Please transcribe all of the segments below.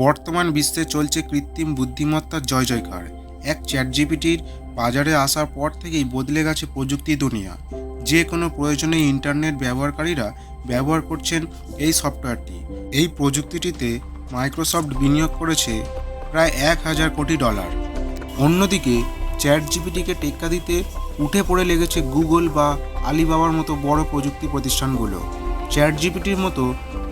বর্তমান বিশ্বে চলছে কৃত্রিম বুদ্ধিমত্তার জয় জয়কার। এক চ্যাট জিপিটির বাজারে আসার পর থেকেই বদলে গেছে প্রযুক্তি দুনিয়া। যে কোনো প্রয়োজনে ইন্টারনেট ব্যবহারকারীরা ব্যবহার করছেন এই সফটওয়্যারটি। এই প্রযুক্তিটিতে মাইক্রোসফট বিনিয়োগ করেছে প্রায় $1,000 কোটি। অন্যদিকে চ্যাট জিপিটিকে টেক্কা দিতে উঠে পড়ে লেগেছে গুগল বা আলিবাবার মতো বড় প্রযুক্তি প্রতিষ্ঠানগুলো। চ্যাট জিপিটির মতো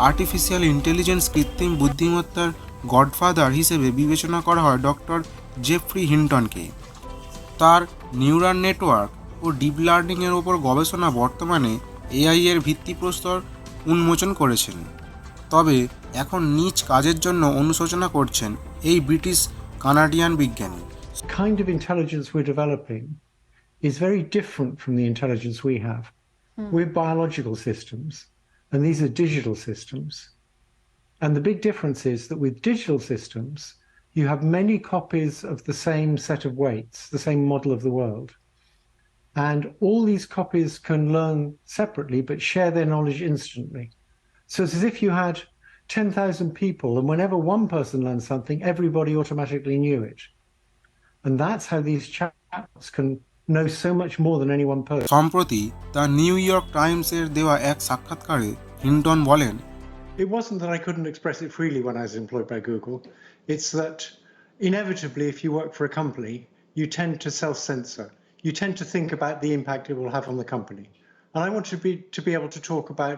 আর্টিফিশিয়াল ইন্টেলিজেন্স কৃত্রিম বুদ্ধিমত্তার গডফাদার হিসেবে বিবেচনা করা হয় ডক্টর জেফ্রি হিন্টনকে। তার নিউরাল নেটওয়ার্ক ও ডিপ লার্নিংয়ের ওপর গবেষণা বর্তমানে এআই এর ভিত্তিপ্রস্তর উন্মোচন করেছেন। তবে এখন নিজ কাজের জন্য অনুশোচনা করছেন এই ব্রিটিশ কানাডিয়ান বিজ্ঞানী। Kind of intelligence we're developing is very different from the intelligence we have. We're biological systems, and these are digital systems. And the big difference is that with digital systems, you have many copies of the same set of weights, the same model of the world. And all these copies can learn separately but share their knowledge instantly. So it's as if you had 10,000 people, and whenever one person learned something, everybody automatically knew it. And that's how these chatbots can know so much more than any one person. সম্প্রতি the new York টাইমসের দেওয়া এক সাক্ষাৎকারে Hinton বলেন, It wasn't that I couldn't express it freely when I was employed by Google. It's that inevitably, if you work for a company, you tend to self-censor. You tend to think about the impact it will have on the company. And I want to be able to talk about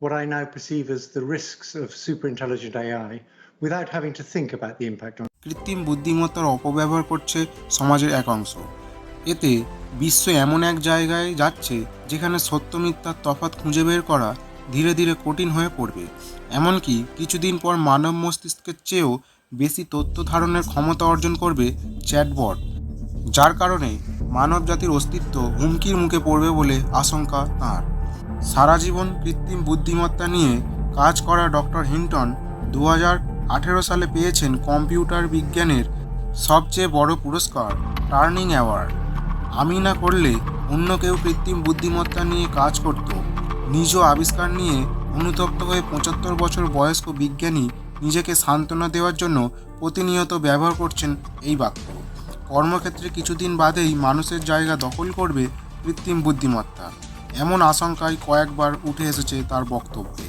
what I now perceive as the risks of super intelligent AI without having to think about the impact on. কৃত্রিম বুদ্ধিমত্তার অপব্যবহার করছে সমাজের এক অংশ। এতে বিশ্ব এমন এক জায়গায় যাচ্ছে যেখানে সত্য মিথ্যার তফাৎ খুঁজে বের করা ধীরে ধীরে কঠিন হয়ে পড়বে। এমনকি কিছুদিন পর মানব মস্তিষ্কের চেয়েও বেশি তথ্য ধারণের ক্ষমতা অর্জন করবে চ্যাটবট, যার কারণে মানব জাতির অস্তিত্ব হুমকির মুখে পড়বে বলে আশঙ্কা তাঁর। সারা জীবন কৃত্রিম বুদ্ধিমত্তা নিয়ে কাজ করা ডক্টর হিন্টন 2018 সালে পেয়েছেন কম্পিউটার বিজ্ঞানের সবচেয়ে বড় পুরস্কার টার্নিং অ্যাওয়ার্ড। আমি না করলে অন্য কেউ কৃত্রিম বুদ্ধিমত্তা নিয়ে কাজ করত। নিজ আবিষ্কার নিয়ে অনুতপ্ত হয়ে 75 বছর বয়স্ক বিজ্ঞানী নিজেকে সান্ত্বনা দেওয়ার জন্য প্রতিনিয়ত ব্যবহার করছেন এই বাক্য। কর্মক্ষেত্রে কিছুদিন বাদেই মানুষের জায়গা দখল করবে কৃত্রিম বুদ্ধিমত্তা, এমন আশঙ্কায় কয়েকবার উঠে এসেছে তার বক্তব্যে।